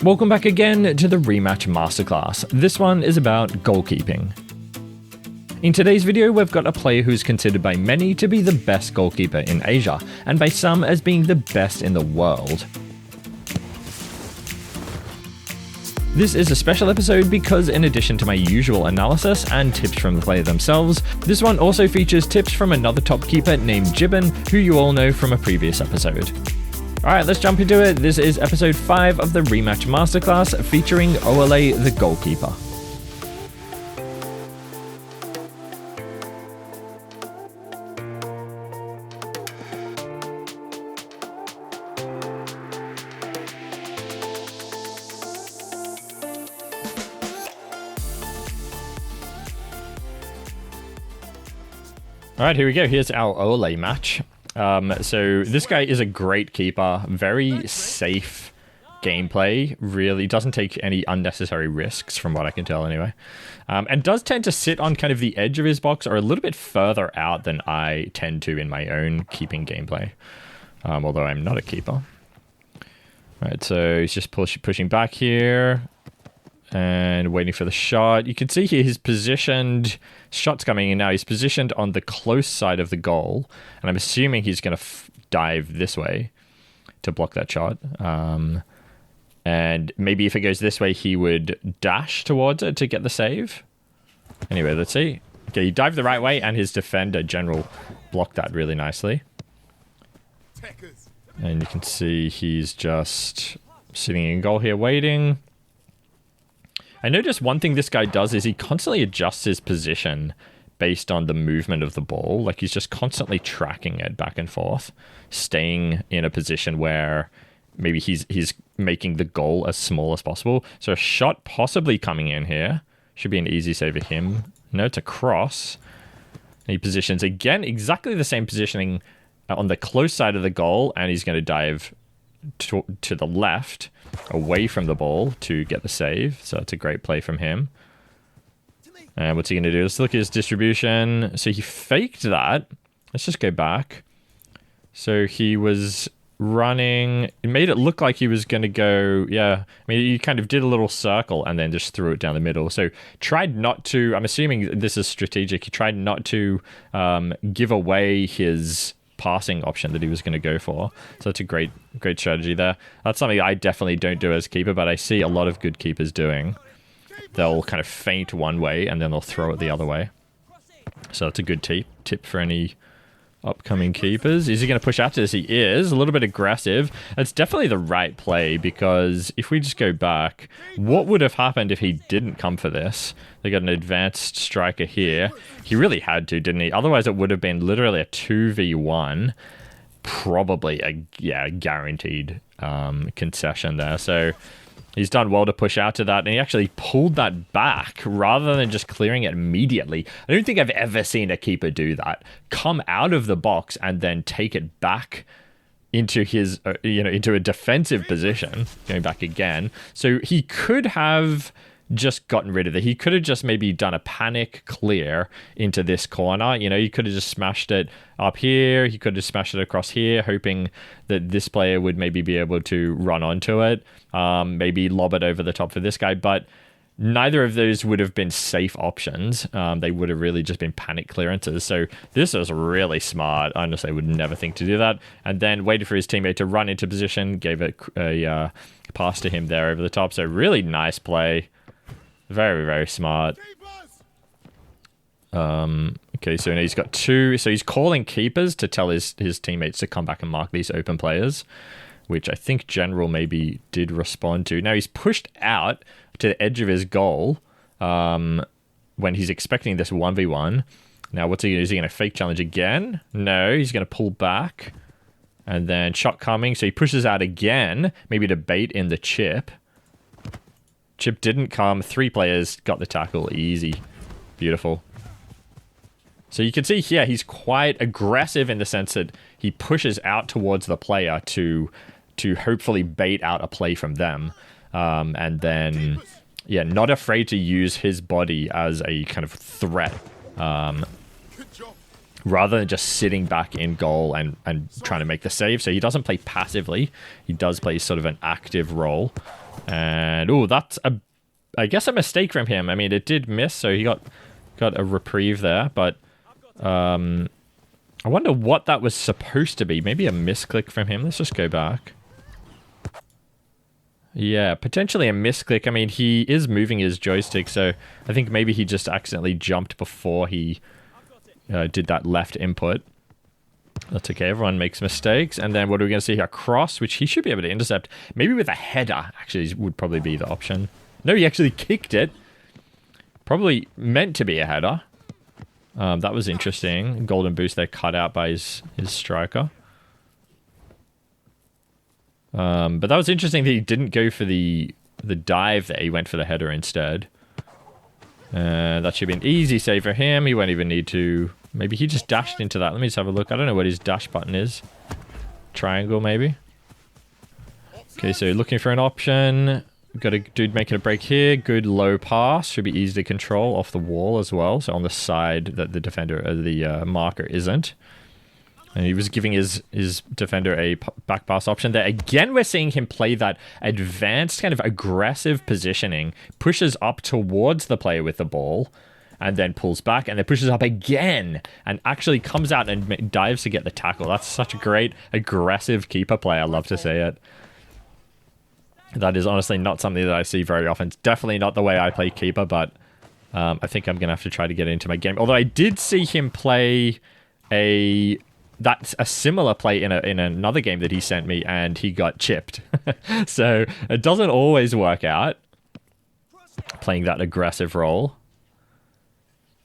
Welcome back again to the Rematch Masterclass. This one is about goalkeeping. In today's video, we've got a player who's considered by many to be the best goalkeeper in Asia, and by some as being the best in the world. This is a special episode because in addition to my usual analysis and tips from the player themselves, this one also features tips from another top keeper named Jibbin, who you all know from a previous episode. Alright, let's jump into it. This is episode 5 of the Rematch Masterclass featuring Oalei the goalkeeper. Alright, here we go. Here's our Oalei match. So this guy is a great keeper, very safe gameplay, really doesn't take any unnecessary risks from what I can tell anyway, and does tend to sit on kind of the edge of his box or a little bit further out than I tend to in my own keeping gameplay, although I'm not a keeper. Right, so he's just pushing back here and waiting for the shot. You can see here he's positioned, shot's coming in now, he's positioned on the close side of the goal, and I'm assuming he's going to dive this way to block that shot. And maybe if it goes this way, he would dash towards it to get the save. Anyway, let's see. Okay, he dived the right way, and his defender, General, blocked that really nicely. And you can see he's just sitting in goal here waiting. I noticed one thing this guy does is he constantly adjusts his position based on the movement of the ball. Like he's just constantly tracking it back and forth, staying in a position where maybe he's making the goal as small as possible. So a shot possibly coming in here. Should be an easy save for him. No, it's a cross. And he positions again, exactly the same positioning on the close side of the goal, and he's going to dive to the left, away from the ball to get the save. So it's a great play from him. And what's he going to do? Let's look at his distribution. So he faked that. Let's just go back. So he was running. It made it look like he was going to go, yeah. I mean, he kind of did a little circle and then just threw it down the middle. So tried not to, I'm assuming this is strategic. He tried not to give away his passing option that he was going to go for. So it's a great strategy there. That's something I definitely don't do as keeper, but I see a lot of good keepers doing. They'll kind of feint one way and then they'll throw it the other way. So it's a good tip for any upcoming keepers. Is he going to push out to this? He is. A little bit aggressive. It's definitely the right play, because if we just go back, what would have happened if he didn't come for this? They got an advanced striker here. He really had to, didn't he? Otherwise, it would have been literally a 2v1. Probably a guaranteed concession there. So he's done well to push out to that, and he actually pulled that back rather than just clearing it immediately. I don't think I've ever seen a keeper do that. Come out of the box and then take it back into his, into a defensive position. Going back again. So he could have just gotten rid of it. He could have just maybe done a panic clear into this corner. He could have just smashed it up here. He could have smashed it across here, hoping that this player would maybe be able to run onto it. Maybe lob it over the top for this guy. But neither of those would have been safe options. They would have really just been panic clearances. So this is really smart. Honestly, I would never think to do that. And then waited for his teammate to run into position, gave it a pass to him there over the top. So really nice play. Very, very smart. Okay, so now he's got 2. So he's calling keepers to tell his teammates to come back and mark these open players, which I think General maybe did respond to. Now he's pushed out to the edge of his goal when he's expecting this 1v1. Now what's he going to do? Is he going to fake challenge again? No, he's going to pull back. And then shot coming. So he pushes out again, maybe to bait in the chip. Chip didn't come. 3 players got the tackle. Easy. Beautiful. So you can see here he's quite aggressive in the sense that he pushes out towards the player to hopefully bait out a play from them. And then, not afraid to use his body as a kind of threat. rather than just sitting back in goal and trying to make the save. So he doesn't play passively. He does play sort of an active role. And, oh, that's, I guess, a mistake from him. I mean, it did miss, so he got a reprieve there. But I wonder what that was supposed to be. Maybe a misclick from him. Let's just go back. Yeah, potentially a misclick. I mean, he is moving his joystick, so I think maybe he just accidentally jumped before he did that left input. That's okay, everyone makes mistakes. And then what are we going to see here? Cross, which he should be able to intercept. Maybe with a header, actually, would probably be the option. No, he actually kicked it. Probably meant to be a header. That was interesting. Golden boost there cut out by his striker. But that was interesting that he didn't go for the dive there. He went for the header instead. That should be an easy save for him. He won't even need to... Maybe he just dashed into that. Let me just have a look. I don't know what his dash button is. Triangle, maybe. Okay, so looking for an option. Got a dude making a break here. Good low pass. Should be easy to control off the wall as well. So on the side that the defender, the marker isn't. And he was giving his defender a back pass option there. Again, we're seeing him play that advanced kind of aggressive positioning. Pushes up towards the player with the ball. And then pulls back. And then pushes up again. And actually comes out and dives to get the tackle. That's such a great aggressive keeper play. I love to see it. That is honestly not something that I see very often. It's definitely not the way I play keeper. But I think I'm going to have to try to get into my game. Although I did see him play that's a similar play in another game that he sent me, and he got chipped. So it doesn't always work out, playing that aggressive role.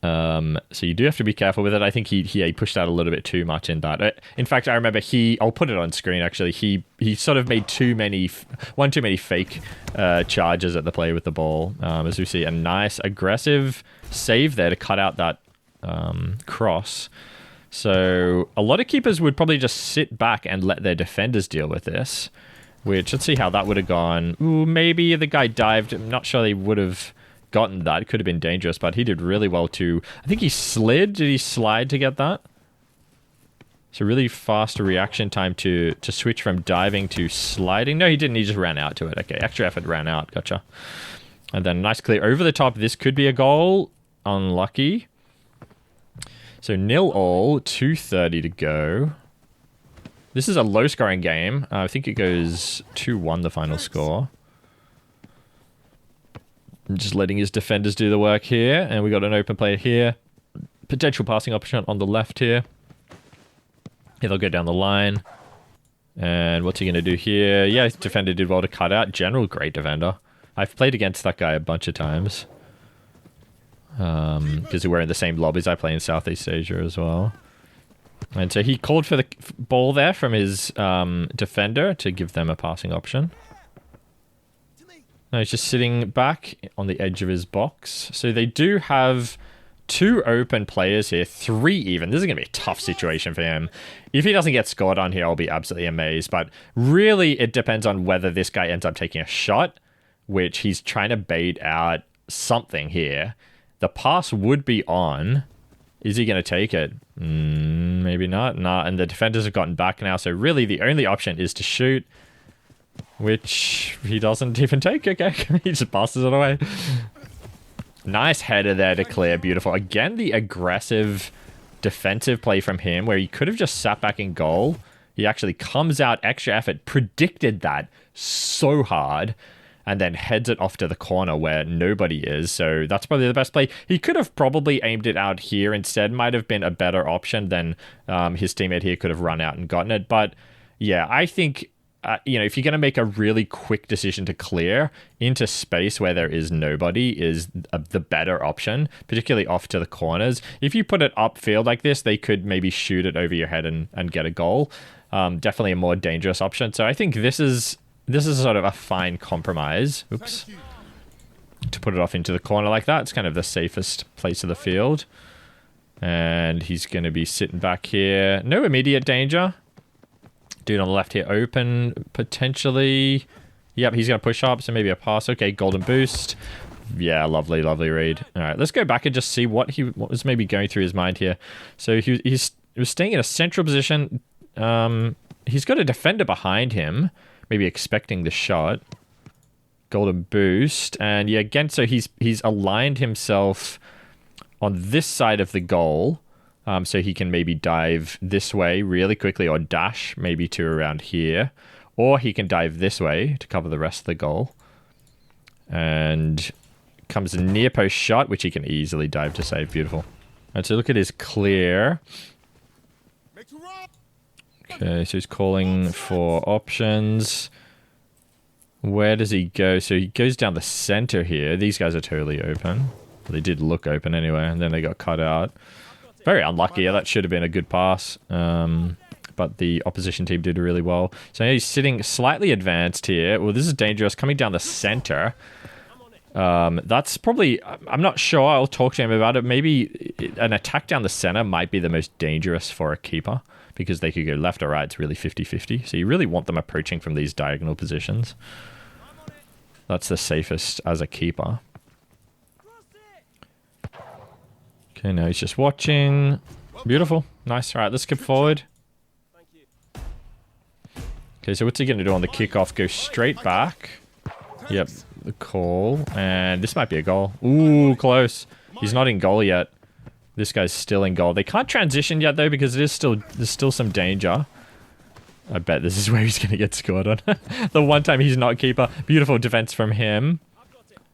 So you do have to be careful with it. I think he pushed out a little bit too much in that. In fact, I remember I'll put it on screen actually, he sort of made one too many fake charges at the player with the ball. As we see, a nice aggressive save there to cut out that cross. So a lot of keepers would probably just sit back and let their defenders deal with this, which, let's see how that would have gone. Ooh, maybe the guy dived. I'm not sure they would have gotten that. It could have been dangerous, but he did really well too. I think he slid. Did he slide to get that? So really fast reaction time to switch from diving to sliding. No, he didn't. He just ran out to it. Okay, extra effort ran out. Gotcha. And then nice clear over the top. This could be a goal. Unlucky. So 0-0, 2:30 to go. This is a low-scoring game. I think it goes 2-1, the final score. I'm just letting his defenders do the work here. And we got an open player here. Potential passing option on the left here. Yeah, they'll go down the line. And what's he going to do here? Yeah, his defender did well to cut out. General, great defender. I've played against that guy a bunch of times. Because we're in the same lobbies. I play in Southeast Asia as well. And so he called for the ball there from his defender to give them a passing option. No, he's just sitting back on the edge of his box. So they do have 2 open players here. 3 even. This is going to be a tough situation for him. If he doesn't get scored on here, I'll be absolutely amazed. But really, it depends on whether this guy ends up taking a shot, which he's trying to bait out something here. The pass would be on. Is he going to take it? Maybe not. Nah, and the defenders have gotten back now. So really the only option is to shoot, which he doesn't even take. Okay, he just passes it away. Nice header there to clear. Beautiful. Again, the aggressive defensive play from him where he could have just sat back in goal. He actually comes out, extra effort, predicted that so hard, and then heads it off to the corner where nobody is. So that's probably the best play. He could have probably aimed it out here instead. Might have been a better option than his teammate here could have run out and gotten it. But yeah, I think, if you're going to make a really quick decision to clear into space where there is nobody is the better option, particularly off to the corners. If you put it upfield like this, they could maybe shoot it over your head and get a goal. Definitely a more dangerous option. So I think this is sort of a fine compromise. Oops. To put it off into the corner like that. It's kind of the safest place of the field. And he's going to be sitting back here. No immediate danger. Dude on the left here open, potentially. Yep, he's going to push up, so maybe a pass. Okay, golden boost. Yeah, lovely, lovely read. All right, let's go back and just see what was maybe going through his mind here. So he was staying in a central position. He's got a defender behind him. Maybe expecting the shot. golden boost. And yeah, again, so he's aligned himself on this side of the goal. So he can maybe dive this way really quickly or dash maybe to around here. Or he can dive this way to cover the rest of the goal. And comes a near post shot, which he can easily dive to save. Beautiful. And so look at his clear. Okay, so he's calling for options. Where does he go? So he goes down the center here. These guys are totally open. Well, they did look open anyway, and then they got cut out. Very unlucky. Yeah, that should have been a good pass. But the opposition team did really well. So he's sitting slightly advanced here. Well, this is dangerous. Coming down the center. That's probably... I'm not sure. I'll talk to him about it. Maybe an attack down the center might be the most dangerous for a keeper, because they could go left or right. It's really 50-50. So you really want them approaching from these diagonal positions. That's the safest as a keeper. Okay, now he's just watching. Beautiful. Nice. All right, let's skip forward. Okay, so what's he going to do on the kickoff? Go straight back. Yep, the call. And this might be a goal. Ooh, close. He's not in goal yet. This guy's still in goal. They can't transition yet, though, because there's still some danger. I bet this is where he's going to get scored on. The one time he's not keeper. Beautiful defense from him.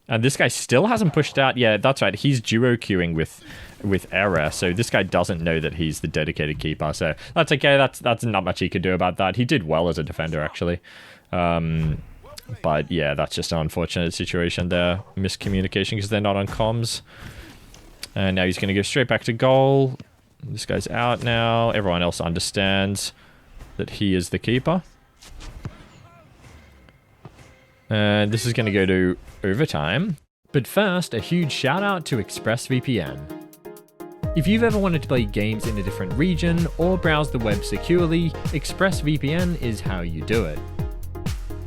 And this guy still hasn't pushed out. Yeah, that's right. He's duo queuing with error. So this guy doesn't know that he's the dedicated keeper. So that's okay. That's not much he could do about that. He did well as a defender, actually. But yeah, that's just an unfortunate situation there. Miscommunication because they're not on comms. And now he's going to go straight back to goal. This guy's out now. Everyone else understands that he is the keeper. And this is going to go to overtime. But first, a huge shout out to ExpressVPN. If you've ever wanted to play games in a different region or browse the web securely, ExpressVPN is how you do it.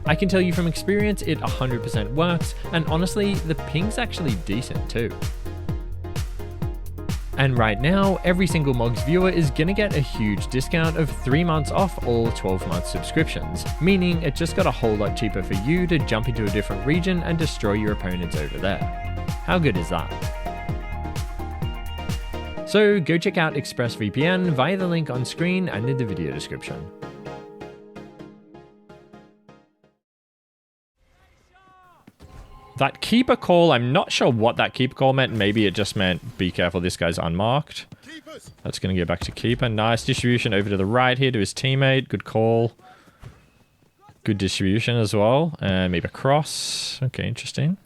I can tell you from experience it 100% works, and honestly, the ping's actually decent too. And right now, every single Mogz viewer is gonna get a huge discount of 3 months off all 12-month subscriptions, meaning it just got a whole lot cheaper for you to jump into a different region and destroy your opponents over there. How good is that? So go check out ExpressVPN via the link on screen and in the video description. That keeper call, I'm not sure what that keeper call meant. Maybe it just meant, be careful, this guy's unmarked. That's going to go back to keeper. Nice distribution over to the right here to his teammate. Good call. Good distribution as well. And maybe a cross. Okay, interesting.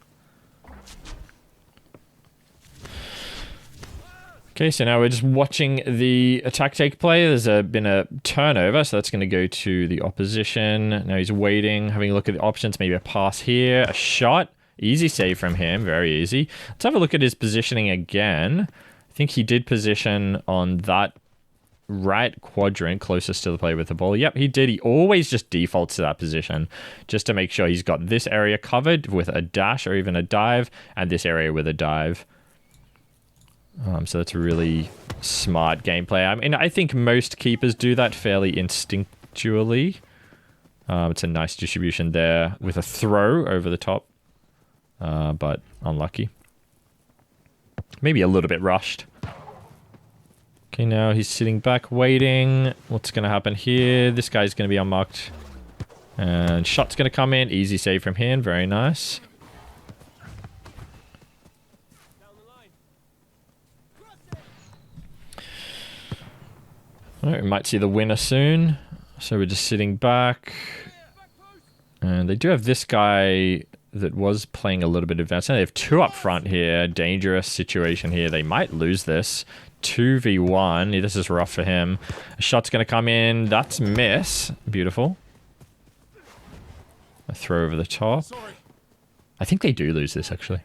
Okay, so now we're just watching the attack take play. There's been a turnover, so that's going to go to the opposition. Now he's waiting, having a look at the options. Maybe a pass here, a shot. Easy save from him, very easy. Let's have a look at his positioning again. I think he did position on that right quadrant closest to the player with the ball. Yep, he did. He always just defaults to that position just to make sure he's got this area covered with a dash or even a dive, and this area with a dive. So that's really smart gameplay. I mean, I think most keepers do that fairly instinctually. It's a nice distribution there with a throw over the top. But unlucky. Maybe a little bit rushed. Okay, now he's sitting back waiting. What's going to happen here? This guy's going to be unmarked. And shot's going to come in. Easy save from him. Very nice. Alright, we might see the winner soon. So we're just sitting back. And they do have this guy that was playing a little bit advanced. They have two up front here. Dangerous situation here. They might lose this. 2v1. This is rough for him. A shot's going to come in. That's miss. Beautiful. A throw over the top. I think they do lose this, actually.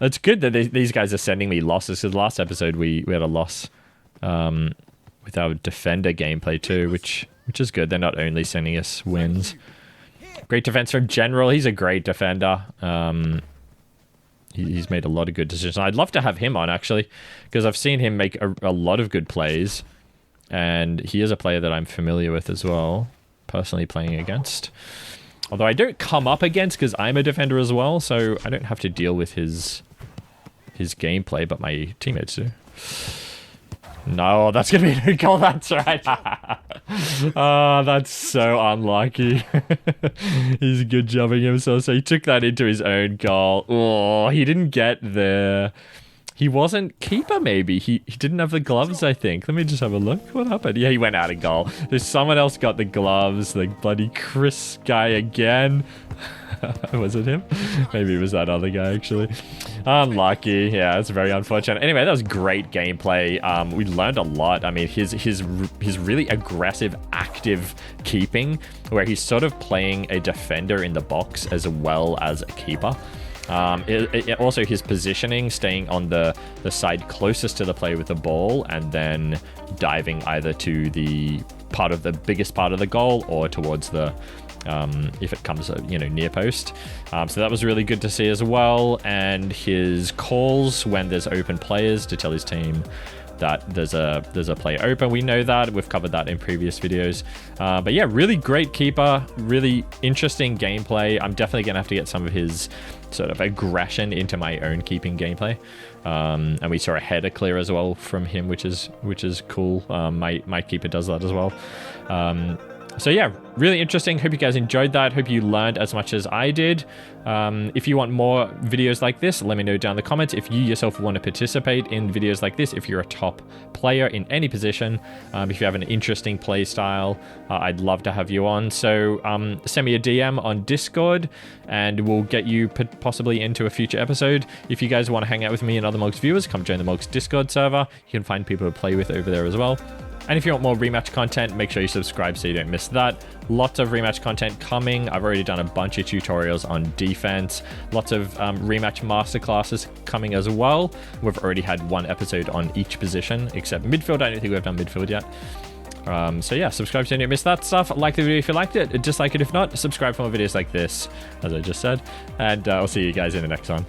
It's good that these guys are sending me losses. Because last episode we had a loss with our defender gameplay too, which is good. They're not only sending us wins. Great defense from General. He's a great defender. He's made a lot of good decisions. I'd love to have him on, actually, because I've seen him make a lot of good plays. And he is a player that I'm familiar with as well, personally playing against. Although I don't come up against because I'm a defender as well, so I don't have to deal with his gameplay, but my teammates do. No, that's going to be a goal. That's right. Oh, that's so unlucky. He's good jumping himself, so he took that into his own goal. Oh, he didn't get there. He wasn't keeper, maybe. He didn't have the gloves, I think. Let me just have a look. What happened? Yeah, he went out of goal. There's someone else got the gloves. The bloody Chris guy again. Was it him? Maybe it was that other guy, actually. Unlucky. Yeah, it's very unfortunate. Anyway, that was great gameplay. We learned a lot. I mean, his really aggressive, active keeping, where he's sort of playing a defender in the box as well as a keeper. Also his positioning, staying on the side closest to the player with the ball and then diving either to the biggest part of the goal or towards the if it comes near post. So that was really good to see as well. And his calls when there's open players to tell his team that there's a player open. We know that. We've covered that in previous videos. But yeah, really great keeper. Really interesting gameplay. I'm definitely going to have to get some of his sort of aggression into my own keeping gameplay. And we saw a header clear as well from him, which is cool. My keeper does that as well. So yeah, really interesting. Hope you guys enjoyed that. Hope you learned as much as I did. If you want more videos like this, let me know down in the comments. If you yourself want to participate in videos like this, if you're a top player in any position, if you have an interesting play style, I'd love to have you on. So send me a DM on Discord and we'll get you possibly into a future episode. If you guys want to hang out with me and other Mogz viewers, come join the Mogz Discord server. You can find people to play with over there as well. And if you want more rematch content, make sure you subscribe so you don't miss that. Lots of rematch content coming. I've already done a bunch of tutorials on defense. Lots of rematch masterclasses coming as well. We've already had one episode on each position, except midfield. I don't think we've done midfield yet. So yeah, subscribe so you don't miss that stuff. Like the video if you liked it. Dislike it if not. Subscribe for more videos like this, as I just said. And I'll see you guys in the next one.